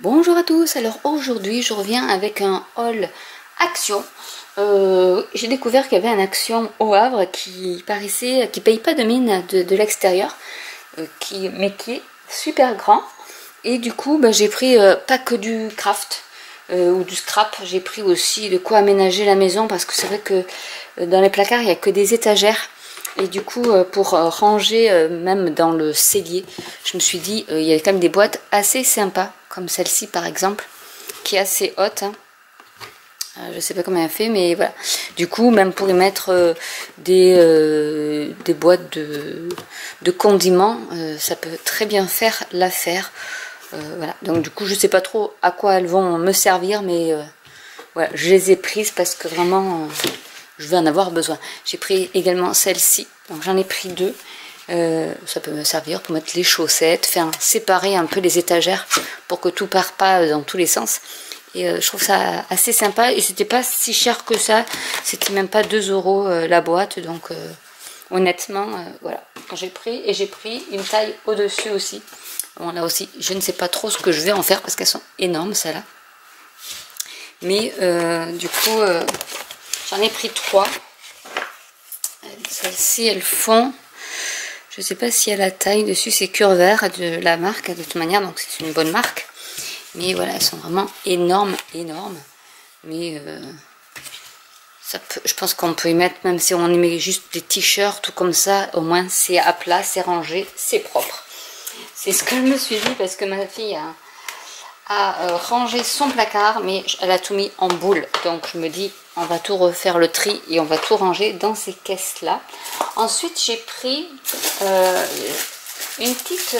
Bonjour à tous, alors aujourd'hui je reviens avec un haul Action. J'ai découvert qu'il y avait un Action au Havre qui paye pas de mine de l'extérieur, mais qui est super grand. Et du coup j'ai pris pas que du craft ou du scrap, j'ai pris aussi de quoi aménager la maison parce que c'est vrai que dans les placards il n'y a que des étagères. Et du coup, pour ranger, même dans le cellier, je me suis dit, il y a quand même des boîtes assez sympas, comme celle-ci par exemple, qui est assez haute. Hein. Je sais pas comment elle fait, mais voilà. Du coup, même pour y mettre des boîtes de condiments, ça peut très bien faire l'affaire. Voilà. Donc du coup, je sais pas trop à quoi elles vont me servir, mais voilà, je les ai prises parce que vraiment... je vais en avoir besoin. J'ai pris également celle-ci, donc j'en ai pris deux. Ça peut me servir pour mettre les chaussettes, faire séparer un peu les étagères pour que tout parte pas dans tous les sens. Et je trouve ça assez sympa et c'était pas si cher que ça. C'était même pas 2 € la boîte, donc honnêtement, voilà. Quand j'ai pris une taille au-dessus aussi. Bon là aussi, je ne sais pas trop ce que je vais en faire parce qu'elles sont énormes celles-là. Mais du coup... j'en ai pris 3. Celles-ci, elles font... je ne sais pas si à la taille dessus, c'est Curvert de la marque, de toute manière, donc c'est une bonne marque. Mais voilà, elles sont vraiment énormes. Mais je pense qu'on peut y mettre, même si on y met juste des t-shirts ou comme ça, au moins c'est à plat, c'est rangé, c'est propre. C'est ce que je me suis dit parce que ma fille a rangé son placard, mais elle a tout mis en boule. Donc je me dis... on va tout refaire le tri et on va tout ranger dans ces caisses-là. Ensuite, j'ai pris une petite...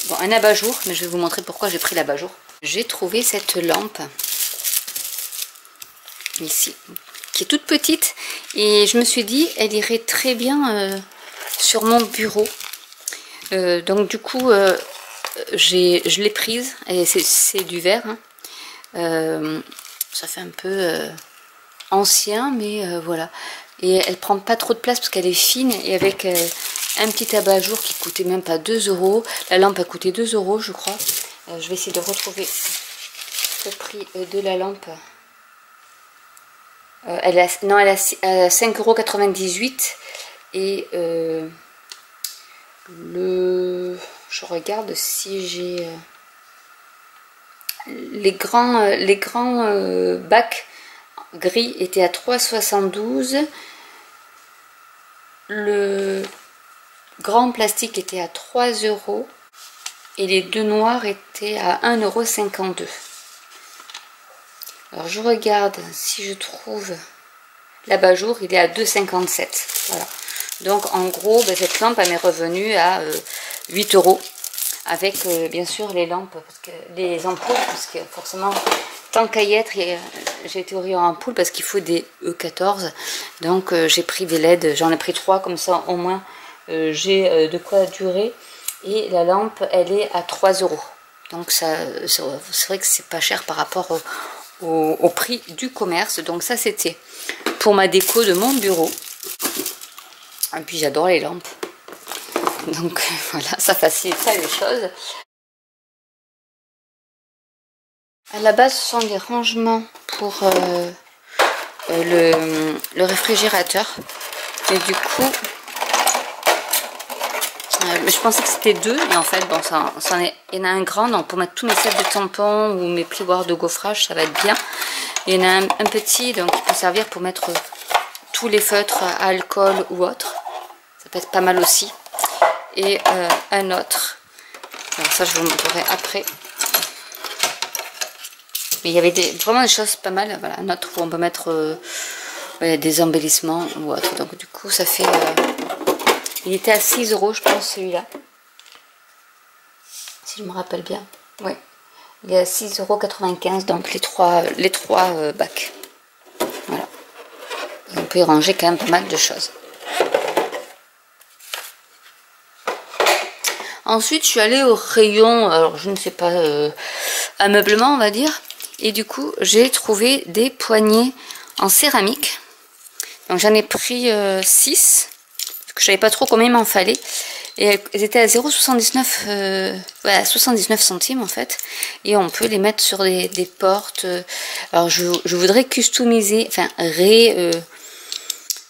bon, un abat-jour, mais je vais vous montrer pourquoi j'ai pris l'abat-jour. J'ai trouvé cette lampe, ici, qui est toute petite. Et je me suis dit, elle irait très bien sur mon bureau. Donc du coup, je l'ai prise. Et c'est du verre, hein. Ça fait un peu ancien, mais voilà. Et elle prend pas trop de place parce qu'elle est fine. Et avec un petit abat-jour qui coûtait même pas 2 €. La lampe a coûté 2 € je crois. Je vais essayer de retrouver le prix de la lampe. Elle a 5,98 €. Et je regarde si j'ai... les grands bacs gris étaient à 3,72 €. Le grand plastique était à 3 € et les deux noirs étaient à 1,52 €. Alors je regarde si je trouve l'abat-jour, il est à 2,57 €. Voilà. Donc en gros, cette lampe elle m'est revenue à 8 € avec bien sûr les lampes, parce que les ampoules, parce que forcément tant qu'à y être, j'ai été en ampoule parce qu'il faut des E14. Donc j'ai pris des LED, j'en ai pris 3 comme ça au moins j'ai de quoi durer. Et la lampe elle est à 3 €. Donc ça, c'est vrai que c'est pas cher par rapport au prix du commerce. Donc ça c'était pour ma déco de mon bureau. Et puis j'adore les lampes. Donc voilà, ça facilite ça les choses. À la base, ce sont des rangements pour le réfrigérateur. Et du coup, je pensais que c'était 2. Et en fait, bon, il y en a un grand. Donc pour mettre tous mes sets de tampons ou mes plioirs de gaufrage, ça va être bien. Il y en a un petit, donc qui peut servir pour mettre tous les feutres à alcool ou autre. Ça peut être pas mal aussi. Et un autre. Alors ça, je vous montrerai après. Mais il y avait vraiment des choses pas mal. Voilà, un autre où on peut mettre des embellissements ou autre. Donc du coup, ça fait... il était à 6 € je pense, celui-là. Si je me rappelle bien. Oui. Il est à 6,95 €, donc les trois bacs. Voilà. Et on peut y ranger quand même pas mal de choses. Ensuite, je suis allée au rayon, alors je ne sais pas, ameublement on va dire. Et du coup, j'ai trouvé des poignées en céramique. Donc j'en ai pris 6. que je savais pas trop combien il m'en fallait. Et elles étaient à 0,79 voilà, 79 centimes en fait. Et on peut les mettre sur des portes. Alors je voudrais customiser, enfin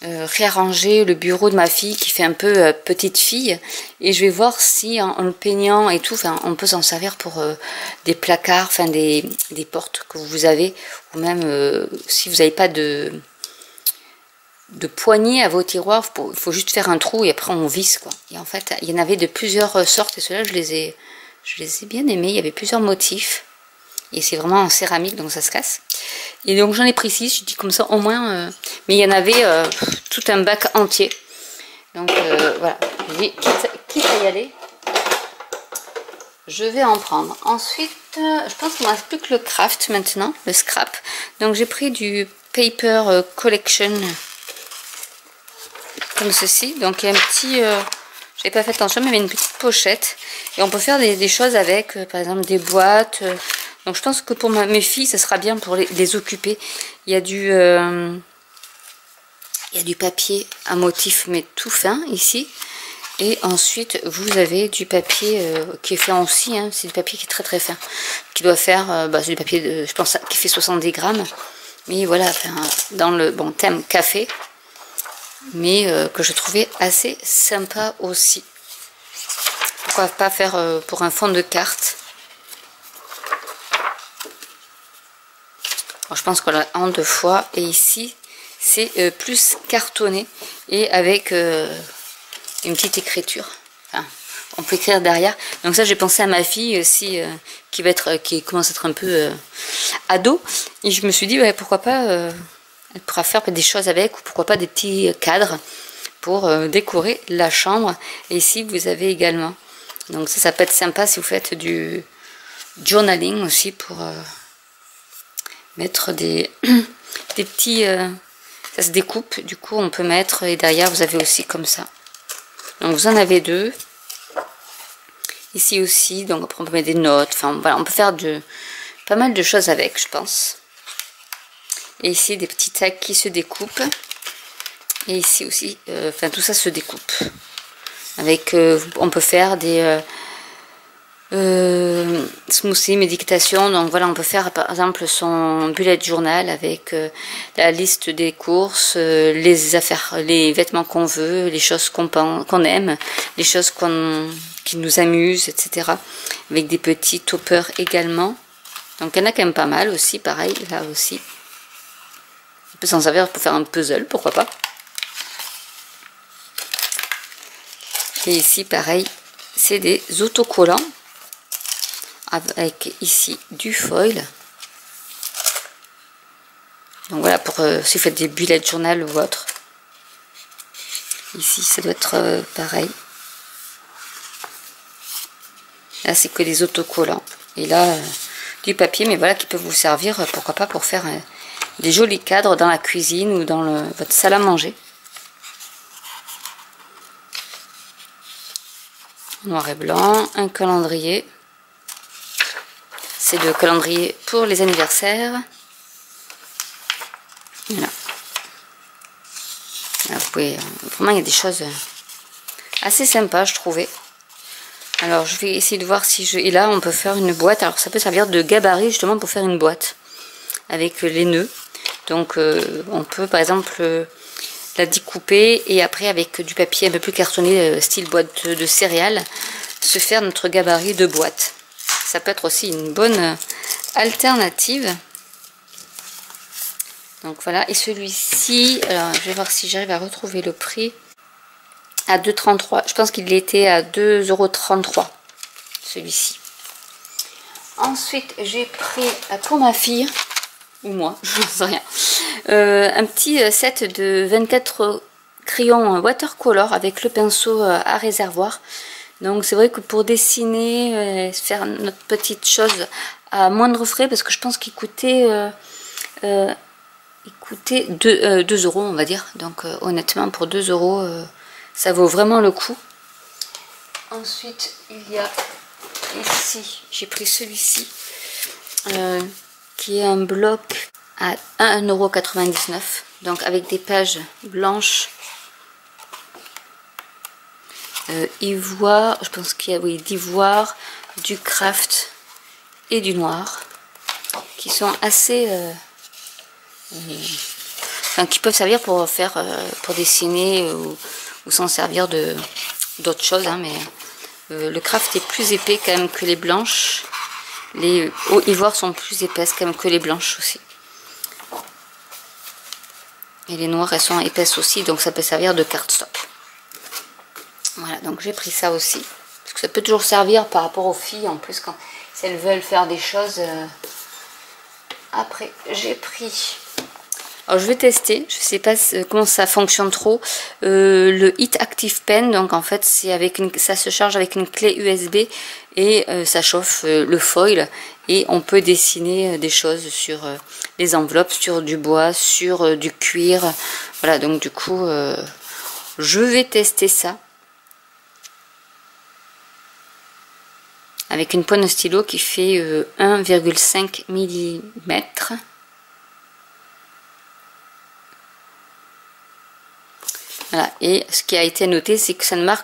réarranger le bureau de ma fille qui fait un peu petite fille, et je vais voir si en le peignant et tout, enfin on peut s'en servir pour des placards, enfin des portes que vous avez, ou même si vous n'avez pas de poignée à vos tiroirs, il faut juste faire un trou et après on visse quoi. Et en fait il y en avait de plusieurs sortes, et ceux-là je les ai bien aimés. Il y avait plusieurs motifs et c'est vraiment en céramique, donc ça se casse. Et donc j'en ai pris 6, je dis comme ça au moins, mais il y en avait tout un bac entier. Donc voilà, quitte à y aller, je vais en prendre. Ensuite, je pense qu'il ne me reste plus que le craft maintenant, le scrap. Donc j'ai pris du paper collection, comme ceci. Donc il y a un petit, j'avais pas fait attention, mais il y avait une petite pochette. Et on peut faire des choses avec, par exemple des boîtes. Donc je pense que pour mes filles, ça sera bien pour les occuper. Il y a du papier à motif, mais tout fin ici. Et ensuite, vous avez du papier qui est fin aussi. Hein, c'est du papier qui est très très fin. Qui doit faire, c'est du papier, je pense, qui fait 70 grammes. Mais voilà, enfin, dans le bon thème café. Mais que je trouvais assez sympa aussi. Pourquoi pas faire pour un fond de carte. Alors, je pense qu'on l'a en 2 fois. Et ici, c'est plus cartonné. Et avec une petite écriture. Enfin, on peut écrire derrière. Donc ça, j'ai pensé à ma fille aussi, qui commence à être un peu ado. Et je me suis dit, ouais, pourquoi pas, elle pourra faire des choses avec. Ou pourquoi pas des petits cadres pour décorer la chambre. Et ici, vous avez également. Donc ça peut être sympa si vous faites du journaling aussi pour... mettre des petits ça se découpe, du coup on peut mettre, et derrière vous avez aussi comme ça, donc vous en avez 2 ici aussi. Donc après on peut mettre des notes, enfin voilà, on peut faire pas mal de choses avec, je pense. Et ici des petits tags qui se découpent, et ici aussi enfin tout ça se découpe avec on peut faire des smoothie, méditation. Donc voilà, on peut faire par exemple son bullet journal avec la liste des courses, les affaires, les vêtements qu'on veut, les choses qu'on aime, les choses qui nous amusent, etc. Avec des petits toppers également. Donc il y en a quand même pas mal aussi, pareil, là aussi. On peut s'en servir pour faire un puzzle, pourquoi pas. Et ici, pareil, c'est des autocollants. Avec ici du foil. Donc voilà, pour si vous faites des bullet journal ou autre. Ici ça doit être pareil. Là c'est que des autocollants. Et là du papier, mais voilà, qui peut vous servir, pourquoi pas, pour faire des jolis cadres dans la cuisine ou dans votre salle à manger. Noir et blanc, un calendrier. C'est le calendrier pour les anniversaires. Voilà. Là, vous pouvez, vraiment, il y a des choses assez sympas, je trouvais. Alors, je vais essayer de voir si je... Et là, on peut faire une boîte. Alors, ça peut servir de gabarit, justement, pour faire une boîte avec les nœuds. Donc, on peut, par exemple, la découper et après, avec du papier un peu plus cartonné, style boîte de céréales, se faire notre gabarit de boîte. Ça peut être aussi une bonne alternative. Donc voilà, et celui-ci, alors je vais voir si j'arrive à retrouver le prix, à 2,33 €. Je pense qu'il était à 2,33 €, celui-ci. Ensuite, j'ai pris pour ma fille, ou moi, je ne sais rien, un petit set de 24 crayons watercolor avec le pinceau à réservoir. Donc c'est vrai que pour dessiner, faire notre petite chose à moindre frais, parce que je pense qu'il coûtait, 2 € on va dire. Donc honnêtement pour 2 €, ça vaut vraiment le coup. Ensuite il y a ici, j'ai pris celui-ci, qui est un bloc à 1,99 €. Donc avec des pages blanches ivoire, je pense qu'il y a, oui, d'ivoire, du craft et du noir, qui sont assez... enfin, qui peuvent servir pour faire, pour dessiner ou s'en servir d'autres choses, hein, mais le craft est plus épais quand même que les blanches. Les ivoires sont plus épaisses quand même que les blanches aussi. Et les noires, elles sont épaisses aussi, donc ça peut servir de cardstock. Voilà, donc j'ai pris ça aussi. Parce que ça peut toujours servir par rapport aux filles, en plus, quand si elles veulent faire des choses. Après, j'ai pris... Alors je vais tester, je sais pas comment ça fonctionne trop. Le Heat Active Pen, donc en fait c'est avec ça se charge avec une clé USB et ça chauffe le foil et on peut dessiner des choses sur les enveloppes, sur du bois, sur du cuir. Voilà, donc du coup je vais tester ça avec une pointe de stylo qui fait 1,5 mm. Voilà, et ce qui a été noté, c'est que ça ne marche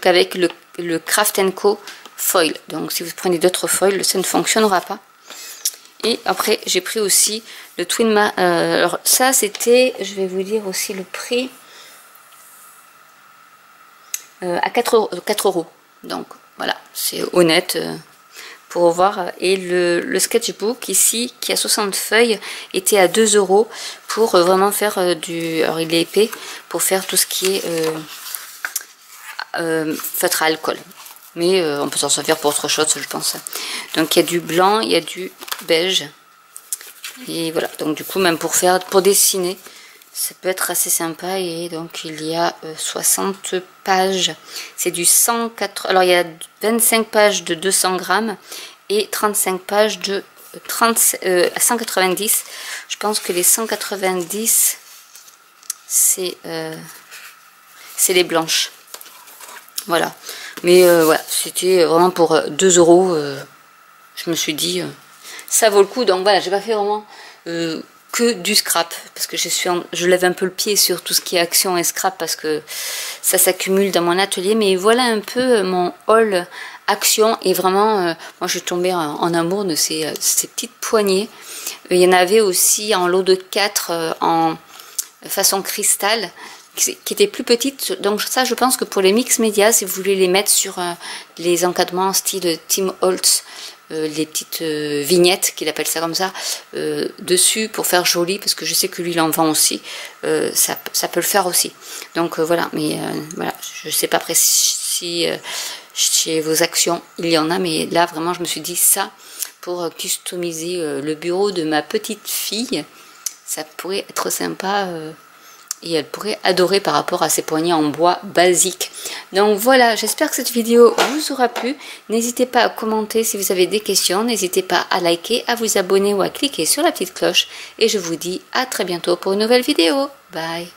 qu'avec le Craft & Co foil. Donc si vous prenez d'autres foils, ça ne fonctionnera pas. Et après, j'ai pris aussi le Twin alors ça, c'était, je vais vous dire aussi le prix, à 4 €. Donc voilà, c'est honnête. Pour voir, et le sketchbook ici qui a 60 feuilles était à 2 € pour vraiment faire du, alors il est épais, pour faire tout ce qui est feutre à alcool, mais on peut s'en servir pour autre chose, je pense. Donc il y a du blanc, il y a du beige, et voilà, donc du coup même pour dessiner ça peut être assez sympa. Et donc il y a 60 pages, c'est du 104, alors il y a 25 pages de 200 grammes et 35 pages de 190. Je pense que les 190 c'est les blanches, voilà. Mais voilà, c'était vraiment pour 2 €. Je me suis dit ça vaut le coup. Donc voilà, j'ai pas fait vraiment que du scrap, parce que je lève un peu le pied sur tout ce qui est action et scrap parce que ça s'accumule dans mon atelier. Mais voilà un peu mon haul action, et vraiment moi je suis tombée en amour de ces petites poignées. Il y en avait aussi en lot de 4 en façon cristal qui étaient plus petites. Donc ça, je pense que pour les mix médias, si vous voulez les mettre sur les encadrements style Tim Holtz, les petites vignettes, qu'il appelle ça comme ça, dessus pour faire joli, parce que je sais que lui il en vend aussi, ça peut le faire aussi. Donc voilà, mais voilà, je sais pas après si chez vos actions il y en a, mais là vraiment je me suis dit ça pour customiser le bureau de ma petite fille, ça pourrait être sympa. Et elle pourrait adorer par rapport à ses poignées en bois basique. Donc voilà, j'espère que cette vidéo vous aura plu. N'hésitez pas à commenter si vous avez des questions. N'hésitez pas à liker, à vous abonner ou à cliquer sur la petite cloche. Et je vous dis à très bientôt pour une nouvelle vidéo. Bye!